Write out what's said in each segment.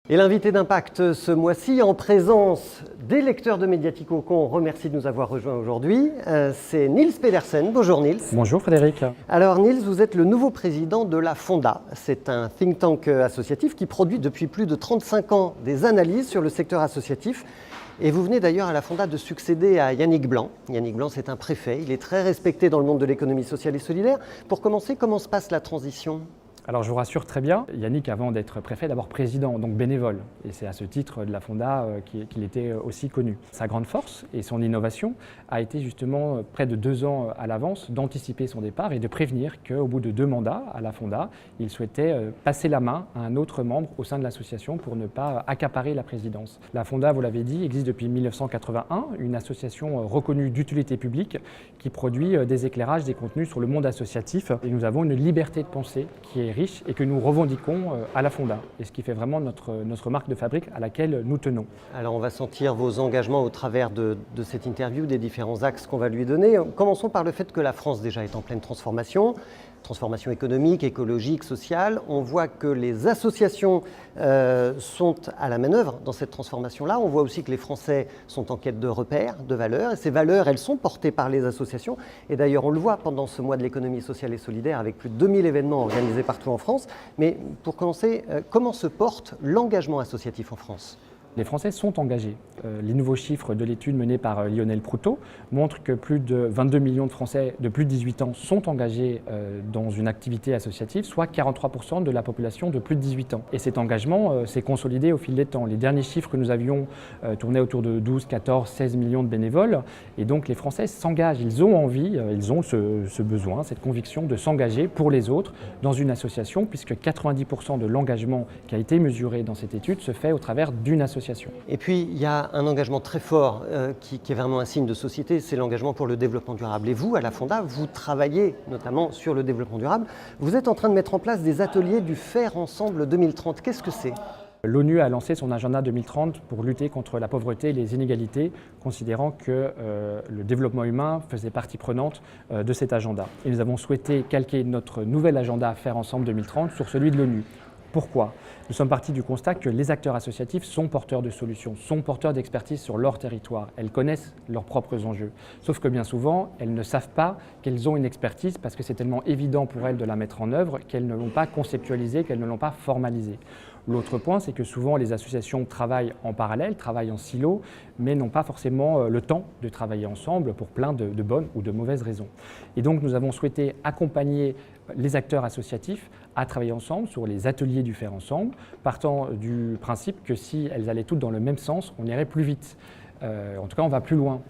Et l'invité d'Impact ce mois-ci, en présence des lecteurs de Mediatico qu'on remercie de nous avoir rejoints aujourd'hui, c'est Niels Pedersen. Bonjour Niels. Bonjour Frédéric. Alors Niels, vous êtes le nouveau président de la Fonda. C'est un think tank associatif qui produit depuis plus de 35 ans des analyses sur le secteur associatif. Et vous venez d'ailleurs à la Fonda de succéder à Yannick Blanc. Yannick Blanc, c'est un préfet. Il est très respecté dans le monde de l'économie sociale et solidaire. Pour commencer, comment se passe la transition ? Alors je vous rassure très bien, Yannick, avant d'être préfet, d'abord président, donc bénévole. Et c'est à ce titre de la Fonda qu'il était aussi connu. Sa grande force et son innovation a été justement près de 2 ans à l'avance d'anticiper son départ et de prévenir qu'au bout de 2 mandats à la Fonda, il souhaitait passer la main à un autre membre au sein de l'association pour ne pas accaparer la présidence. La Fonda, vous l'avez dit, existe depuis 1981, une association reconnue d'utilité publique qui produit des éclairages, des contenus sur le monde associatif. Et nous avons une liberté de pensée qui est riche et que nous revendiquons à la Fonda, et ce qui fait vraiment notre marque de fabrique à laquelle nous tenons. Alors on va sentir vos engagements au travers de cette interview, des différents axes qu'on va lui donner. Commençons par le fait que la France déjà est en pleine transformation économique, écologique, sociale. On voit que les associations sont à la manœuvre dans cette transformation-là. On voit aussi que les Français sont en quête de repères, de valeurs. Et ces valeurs, elles sont portées par les associations. Et d'ailleurs, on le voit pendant ce mois de l'économie sociale et solidaire avec plus de 2000 événements organisés partout en France. Mais pour commencer, comment se porte l'engagement associatif en France ? Les Français sont engagés. Les nouveaux chiffres de l'étude menée par Lionel Proutot montrent que plus de 22 millions de Français de plus de 18 ans sont engagés dans une activité associative, soit 43% de la population de plus de 18 ans. Et cet engagement s'est consolidé au fil des temps. Les derniers chiffres que nous avions tournaient autour de 12, 14, 16 millions de bénévoles. Et donc les Français s'engagent, ils ont envie, ils ont ce besoin, cette conviction de s'engager pour les autres dans une association, puisque 90% de l'engagement qui a été mesuré dans cette étude se fait au travers d'une association. Et puis, il y a un engagement très fort qui est vraiment un signe de société, c'est l'engagement pour le développement durable. Et vous, à la Fonda, vous travaillez notamment sur le développement durable. Vous êtes en train de mettre en place des ateliers du Faire Ensemble 2030. Qu'est-ce que c'est ? L'ONU a lancé son agenda 2030 pour lutter contre la pauvreté et les inégalités, considérant que le développement humain faisait partie prenante de cet agenda. Et nous avons souhaité calquer notre nouvel agenda Faire Ensemble 2030 sur celui de l'ONU. Pourquoi ? Nous sommes partis du constat que les acteurs associatifs sont porteurs de solutions, sont porteurs d'expertise sur leur territoire. Elles connaissent leurs propres enjeux. Sauf que bien souvent, elles ne savent pas qu'elles ont une expertise parce que c'est tellement évident pour elles de la mettre en œuvre qu'elles ne l'ont pas conceptualisée, qu'elles ne l'ont pas formalisée. L'autre point, c'est que souvent les associations travaillent en parallèle, travaillent en silo, mais n'ont pas forcément le temps de travailler ensemble pour plein de bonnes ou de mauvaises raisons. Et donc nous avons souhaité accompagner les acteurs associatifs à travailler ensemble sur les ateliers du Faire Ensemble, partant du principe que si elles allaient toutes dans le même sens, on irait plus vite. En tout cas, on va plus loin.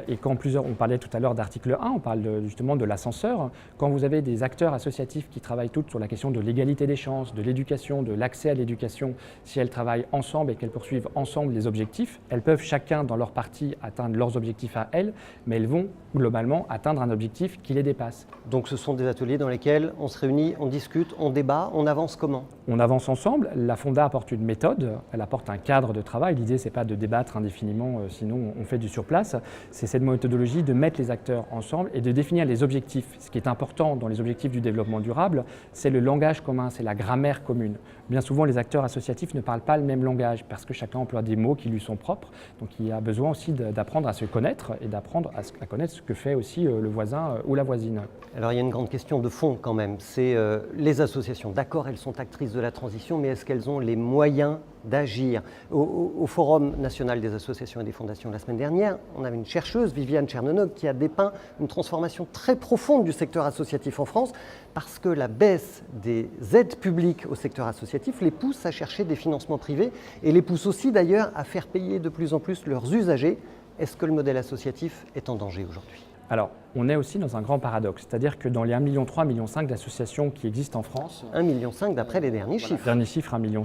Et quand on parlait tout à l'heure d'article 1, on parle justement de l'ascenseur. Quand vous avez des acteurs associatifs qui travaillent toutes sur la question de l'égalité des chances, de l'éducation, de l'accès à l'éducation, si elles travaillent ensemble et qu'elles poursuivent ensemble les objectifs, elles peuvent chacun dans leur partie atteindre leurs objectifs à elles, mais elles vont globalement atteindre un objectif qui les dépasse. Donc ce sont des ateliers dans lesquels on se réunit, on discute, on débat, on avance comment ? On avance ensemble. La Fonda apporte une méthode, elle apporte un cadre de travail. L'idée, ce n'est pas de débattre indéfiniment, sinon on fait du surplace. C'est cette méthodologie de mettre les acteurs ensemble et de définir les objectifs. Ce qui est important dans les objectifs du développement durable, c'est le langage commun, c'est la grammaire commune. Bien souvent, les acteurs associatifs ne parlent pas le même langage parce que chacun emploie des mots qui lui sont propres. Donc il y a besoin aussi d'apprendre à se connaître et d'apprendre à connaître ce que fait aussi le voisin ou la voisine. Alors il y a une grande question de fond quand même, c'est les associations. D'accord, elles sont actrices de la transition, mais est-ce qu'elles ont les moyens d'agir ? Au Forum national des associations et des fondations la semaine dernière, on avait une chercheuse, Viviane Tchernonog, qui a dépeint une transformation très profonde du secteur associatif en France parce que la baisse des aides publiques au secteur associatif les pousse à chercher des financements privés et les pousse aussi d'ailleurs à faire payer de plus en plus leurs usagers. Est-ce que le modèle associatif est en danger aujourd'hui ? Alors, on est aussi dans un grand paradoxe, c'est-à-dire que dans les 1,3 million, 1,5 million d'associations qui existent en France… 1,5 million d'après les derniers chiffres. Dernier chiffre, 1,5 million,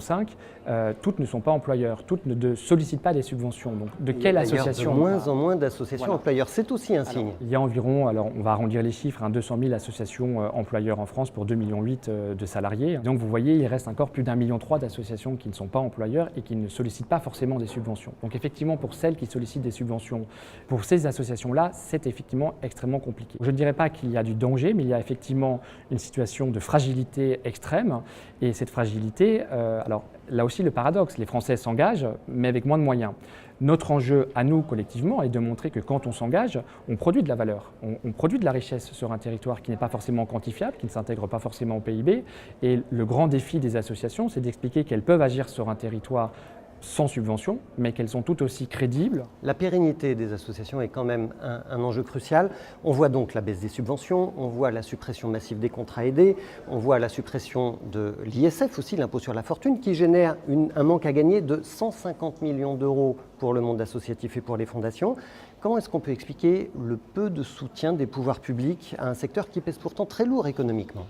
toutes ne sont pas employeurs, toutes ne sollicitent pas des subventions. Donc, de quelle association ? De moins en moins d'associations employeurs, c'est aussi un signe. Il y a environ, alors on va arrondir les chiffres, 200 000 associations employeurs en France pour 2,8 millions de salariés. Donc vous voyez, il reste encore plus d'1,3 million d'associations qui ne sont pas employeurs et qui ne sollicitent pas forcément des subventions. Donc effectivement, pour celles qui sollicitent des subventions, pour ces associations-là, c'est effectivement extrêmement extrêmement compliqué. Je ne dirais pas qu'il y a du danger, mais il y a effectivement une situation de fragilité extrême. Et cette fragilité, alors là aussi le paradoxe, les Français s'engagent, mais avec moins de moyens. Notre enjeu à nous, collectivement, est de montrer que quand on s'engage, on produit de la valeur, on produit de la richesse sur un territoire qui n'est pas forcément quantifiable, qui ne s'intègre pas forcément au PIB. Et le grand défi des associations, c'est d'expliquer qu'elles peuvent agir sur un territoire sans subvention, mais qu'elles sont tout aussi crédibles. La pérennité des associations est quand même un enjeu crucial. On voit donc la baisse des subventions, on voit la suppression massive des contrats aidés, on voit la suppression de l'ISF aussi, l'impôt sur la fortune, qui génère un manque à gagner de 150 millions d'euros pour le monde associatif et pour les fondations. Comment est-ce qu'on peut expliquer le peu de soutien des pouvoirs publics à un secteur qui pèse pourtant très lourd économiquement ?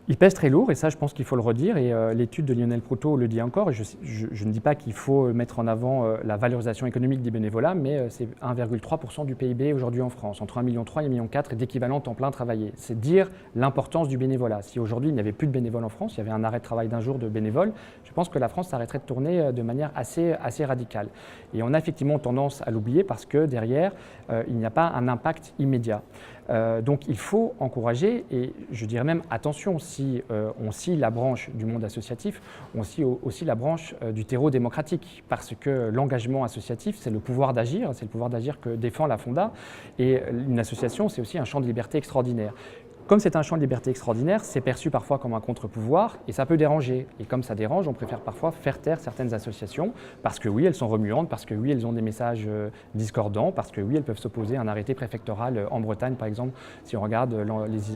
Il pèse très lourd, et ça je pense qu'il faut le redire, et l'étude de Lionel Proutot le dit encore, et je ne dis pas qu'il faut mettre en avant la valorisation économique des bénévolats, mais c'est 1,3% du PIB aujourd'hui en France, entre 1,3 million et 1,4 million d'équivalents temps plein travaillés. C'est dire l'importance du bénévolat. Si aujourd'hui il n'y avait plus de bénévoles en France, il y avait un arrêt de travail d'un jour de bénévoles, je pense que la France s'arrêterait de tourner de manière assez radicale. Et on a effectivement tendance à l'oublier parce que derrière, il n'y a pas un impact immédiat. Donc il faut encourager, et je dirais même attention, si on scie la branche du monde associatif, on scie aussi la branche du terreau démocratique, parce que l'engagement associatif, c'est le pouvoir d'agir que défend la Fonda, et une association, c'est aussi un champ de liberté extraordinaire. Comme c'est un champ de liberté extraordinaire, c'est perçu parfois comme un contre-pouvoir et ça peut déranger. Et comme ça dérange, on préfère parfois faire taire certaines associations parce que oui, elles sont remuantes, parce que oui, elles ont des messages discordants, parce que oui, elles peuvent s'opposer à un arrêté préfectoral en Bretagne, par exemple, si on regarde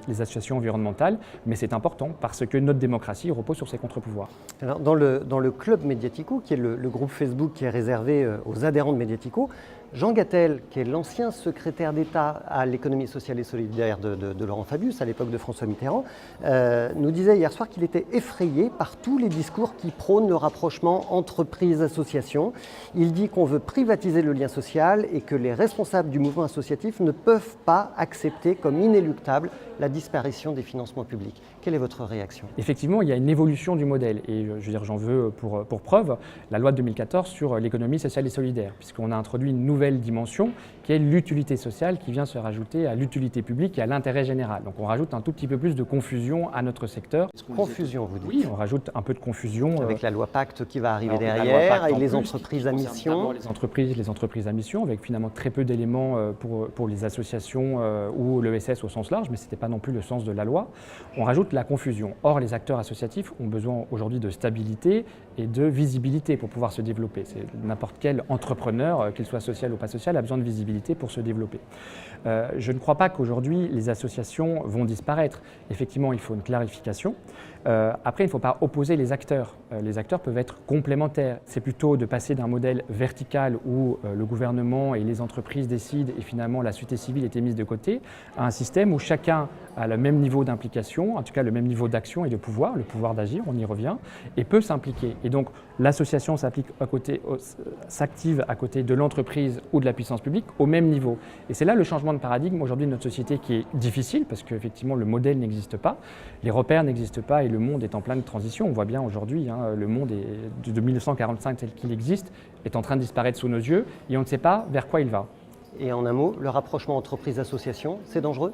les associations environnementales. Mais c'est important parce que notre démocratie repose sur ces contre-pouvoirs. Alors, dans le club Mediatico, qui est le groupe Facebook qui est réservé aux adhérents de Mediatico, Jean Gattel, qui est l'ancien secrétaire d'État à l'économie sociale et solidaire de Laurent Fabius, à l'époque de François Mitterrand, nous disait hier soir qu'il était effrayé par tous les discours qui prônent le rapprochement entreprise-association. Il dit qu'on veut privatiser le lien social et que les responsables du mouvement associatif ne peuvent pas accepter comme inéluctable la disparition des financements publics. Quelle est votre réaction ? Effectivement, il y a une évolution du modèle et je veux dire, j'en veux pour preuve la loi de 2014 sur l'économie sociale et solidaire, puisqu'on a introduit une nouvelle dimension qui est l'utilité sociale qui vient se rajouter à l'utilité publique et à l'intérêt général. Donc on rajoute un tout petit peu plus de confusion à notre secteur. Confusion, vous dites ? Oui, on rajoute un peu de confusion. Avec la loi Pacte qui va arriver derrière, et les entreprises à mission. Les entreprises à mission, avec finalement très peu d'éléments pour les associations ou l'ESS au sens large, mais ce n'était pas non plus le sens de la loi. On rajoute la confusion. Or, les acteurs associatifs ont besoin aujourd'hui de stabilité et de visibilité pour pouvoir se développer. N'importe quel entrepreneur, qu'il soit social ou pas social, a besoin de visibilité pour se développer. Je ne crois pas qu'aujourd'hui les associations vont disparaître. Effectivement, il faut une clarification. Après, il ne faut pas opposer les acteurs. Les acteurs peuvent être complémentaires. C'est plutôt de passer d'un modèle vertical où le gouvernement et les entreprises décident et finalement la société civile est mise de côté, à un système où chacun a le même niveau d'implication, en tout cas le même niveau d'action et de pouvoir, le pouvoir d'agir, on y revient, et peut s'impliquer. Et donc l'association s'active à côté de l'entreprise ou de la puissance publique au même niveau. Et c'est là le changement de paradigme aujourd'hui de notre société qui est difficile parce qu'effectivement le modèle n'existe pas, les repères n'existent pas et le monde est en pleine transition. On voit bien aujourd'hui, le monde de 1945 tel qu'il existe est en train de disparaître sous nos yeux et on ne sait pas vers quoi il va. Et en un mot, le rapprochement entreprise-association, c'est dangereux ?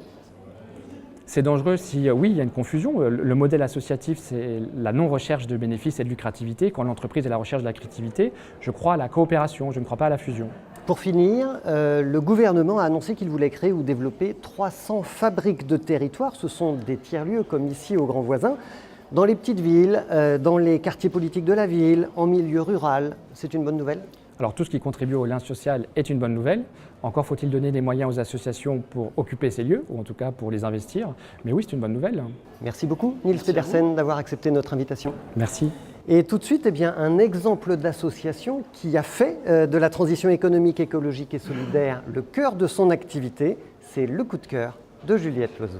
C'est dangereux si, oui, il y a une confusion. Le modèle associatif, c'est la non-recherche de bénéfices et de lucrativité. Quand l'entreprise est la recherche de la créativité, je crois à la coopération, je ne crois pas à la fusion. Pour finir, le gouvernement a annoncé qu'il voulait créer ou développer 300 fabriques de territoire. Ce sont des tiers-lieux comme ici au Grand Voisin, dans les petites villes, dans les quartiers politiques de la ville, en milieu rural. C'est une bonne nouvelle ? Alors tout ce qui contribue au lien social est une bonne nouvelle. Encore faut-il donner des moyens aux associations pour occuper ces lieux, ou en tout cas pour les investir. Mais oui, c'est une bonne nouvelle. Merci beaucoup, Niels Pedersen, d'avoir accepté notre invitation. Merci. Et tout de suite, un exemple d'association qui a fait de la transition économique, écologique et solidaire le cœur de son activité, c'est le coup de cœur de Juliette Loiseau.